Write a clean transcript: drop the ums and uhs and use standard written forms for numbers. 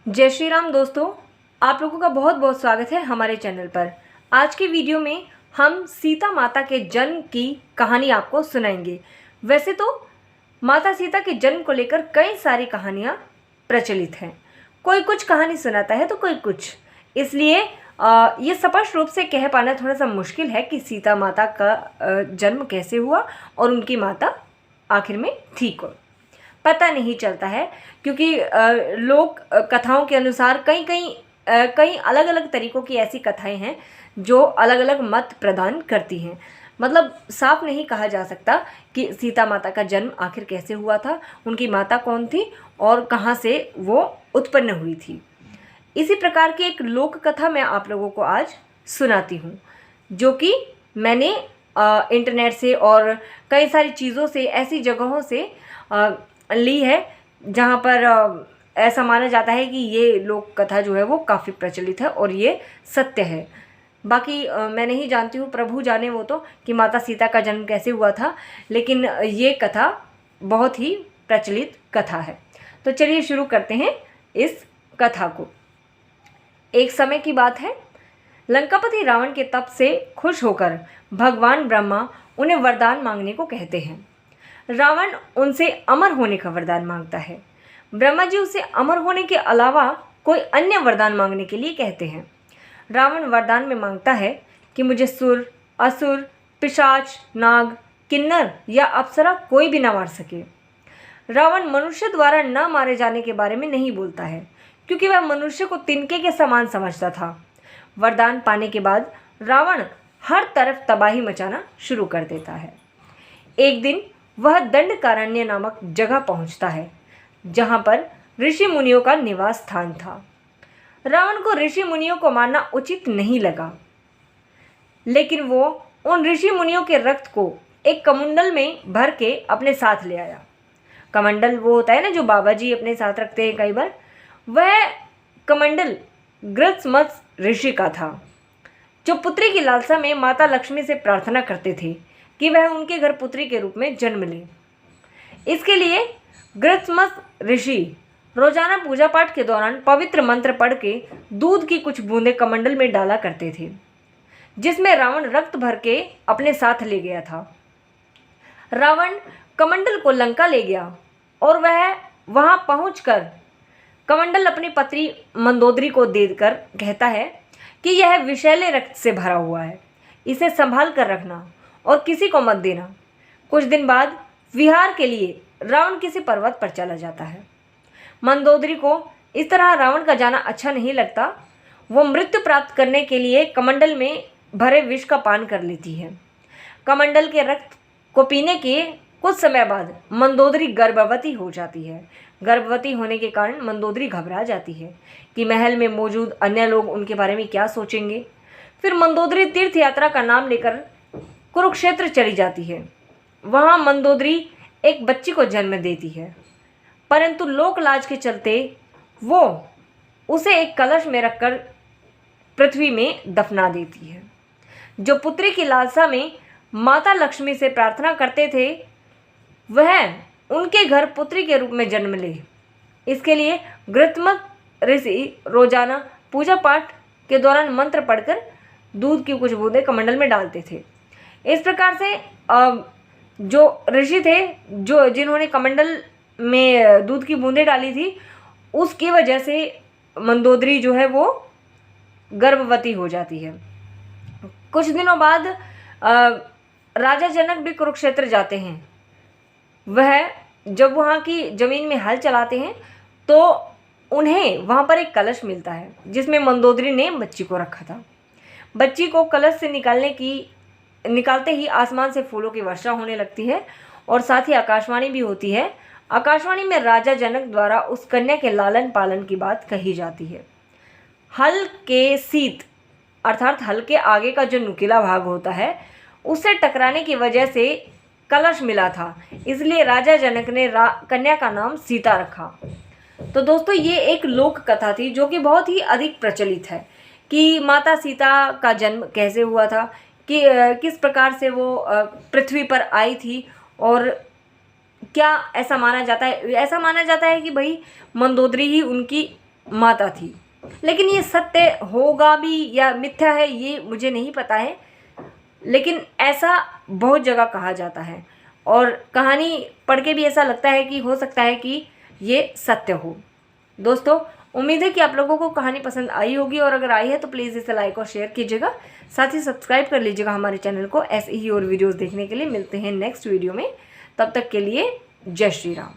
जय श्री राम दोस्तों, आप लोगों का बहुत बहुत स्वागत है हमारे चैनल पर। आज की वीडियो में हम सीता माता के जन्म की कहानी आपको सुनाएंगे। वैसे तो माता सीता के जन्म को लेकर कई सारी कहानियाँ प्रचलित हैं। कोई कुछ कहानी सुनाता है तो कोई कुछ, इसलिए ये स्पष्ट रूप से कह पाना थोड़ा सा मुश्किल है कि सीता माता का जन्म कैसे हुआ और उनकी माता आखिर में थी कौन, पता नहीं चलता है। क्योंकि लोक कथाओं के अनुसार कई अलग अलग तरीक़ों की ऐसी कथाएं हैं जो अलग अलग मत प्रदान करती हैं। मतलब साफ नहीं कहा जा सकता कि सीता माता का जन्म आखिर कैसे हुआ था, उनकी माता कौन थी और कहाँ से वो उत्पन्न हुई थी। इसी प्रकार की एक लोक कथा मैं आप लोगों को आज सुनाती हूँ, जो कि मैंने इंटरनेट से और कई सारी चीज़ों से, ऐसी जगहों से ली है जहाँ पर ऐसा माना जाता है कि ये लोक कथा जो है वो काफ़ी प्रचलित है और ये सत्य है। बाकी मैं नहीं जानती हूँ, प्रभु जाने वो तो, कि माता सीता का जन्म कैसे हुआ था, लेकिन ये कथा बहुत ही प्रचलित कथा है। तो चलिए शुरू करते हैं इस कथा को। एक समय की बात है, लंकापति रावण के तप से खुश होकर भगवान ब्रह्मा उन्हें वरदान मांगने को कहते हैं। रावण उनसे अमर होने का वरदान मांगता है। ब्रह्मा जी उसे अमर होने के अलावा कोई अन्य वरदान मांगने के लिए कहते हैं। रावण वरदान में मांगता है कि मुझे सुर, असुर, पिशाच, नाग, किन्नर या अप्सरा कोई भी ना मार सके। रावण मनुष्य द्वारा न मारे जाने के बारे में नहीं बोलता है, क्योंकि वह मनुष्य को तिनके के समान समझता था। वरदान पाने के बाद रावण हर तरफ तबाही मचाना शुरू कर देता है। एक दिन वह दंडकारण्य नामक जगह पहुंचता है, जहां पर ऋषि मुनियों का निवास स्थान था। रावण को ऋषि मुनियों को मारना उचित नहीं लगा, लेकिन वो उन ऋषि मुनियों के रक्त को एक कमंडल में भर के अपने साथ ले आया। कमंडल वो होता है ना जो बाबा जी अपने साथ रखते हैं कई बार। वह कमंडल गृत्समत ऋषि का था, जो पुत्री की लालसा में माता लक्ष्मी से प्रार्थना करते थे कि वह उनके घर पुत्री के रूप में जन्म ले। इसके लिए गृत्समत ऋषि रोजाना पूजा पाठ के दौरान पवित्र मंत्र पढ़ के दूध की कुछ बूंदें कमंडल में डाला करते थे, जिसमें रावण रक्त भर के अपने साथ ले गया था। रावण कमंडल को लंका ले गया और वह वहां पहुंचकर कमंडल अपनी पत्नी मंदोदरी को देकर कहता है कि यह विषैले रक्त से भरा हुआ है, इसे संभाल कर रखना और किसी को मत देना। कुछ दिन बाद विहार के लिए रावण किसी पर्वत पर चला जाता है। मंदोदरी को इस तरह रावण का जाना अच्छा नहीं लगता। वो मृत्यु प्राप्त करने के लिए कमंडल में भरे विष का पान कर लेती है। कमंडल के रक्त को पीने के कुछ समय बाद मंदोदरी गर्भवती हो जाती है। गर्भवती होने के कारण मंदोदरी घबरा जाती है कि महल में मौजूद अन्य लोग उनके बारे में क्या सोचेंगे। फिर मंदोदरी तीर्थ यात्रा का नाम लेकर कुरुक्षेत्र चली जाती है। वहाँ मंदोदरी एक बच्ची को जन्म देती है, परंतु लोक लाज के चलते वो उसे एक कलश में रखकर पृथ्वी में दफना देती है। जो पुत्री की लालसा में माता लक्ष्मी से प्रार्थना करते थे, वह उनके घर पुत्री के रूप में जन्म ले। इसके लिए गृत्समत ऋषि रोजाना पूजा पाठ के दौरान मंत्र पढ़कर दूध की कुछ बूंदें कमंडल में डालते थे। इस प्रकार से जो ऋषि थे, जो जिन्होंने कमंडल में दूध की बूंदें डाली थी, उसकी वजह से मंदोदरी जो है वो गर्भवती हो जाती है। कुछ दिनों बाद राजा जनक भी कुरुक्षेत्र जाते हैं। वह जब वहाँ की ज़मीन में हल चलाते हैं तो उन्हें वहाँ पर एक कलश मिलता है, जिसमें मंदोदरी ने बच्ची को रखा था। बच्ची को कलश से निकालते ही आसमान से फूलों की वर्षा होने लगती है और साथ ही आकाशवाणी भी होती है। आकाशवाणी में राजा जनक द्वारा उस कन्या के लालन पालन की बात कही जाती है। हल के सीत अर्थात हल के आगे का जो नुकीला भाग होता है, उससे टकराने की वजह से कलश मिला था, इसलिए राजा जनक ने कन्या का नाम सीता रखा। तो दोस्तों, ये एक लोक कथा थी जो कि बहुत ही अधिक प्रचलित है कि माता सीता का जन्म कैसे हुआ था, कि किस प्रकार से वो पृथ्वी पर आई थी और क्या ऐसा माना जाता है कि भाई मंदोदरी ही उनकी माता थी। लेकिन ये सत्य होगा भी या मिथ्या है ये मुझे नहीं पता है, लेकिन ऐसा बहुत जगह कहा जाता है और कहानी पढ़ के भी ऐसा लगता है कि हो सकता है कि ये सत्य हो। दोस्तों, उम्मीद है कि आप लोगों को कहानी पसंद आई होगी और अगर आई है तो प्लीज़ इसे लाइक और शेयर कीजिएगा, साथ ही सब्सक्राइब कर लीजिएगा हमारे चैनल को ऐसे ही और वीडियोज़ देखने के लिए। मिलते हैं नेक्स्ट वीडियो में, तब तक के लिए जय श्री राम।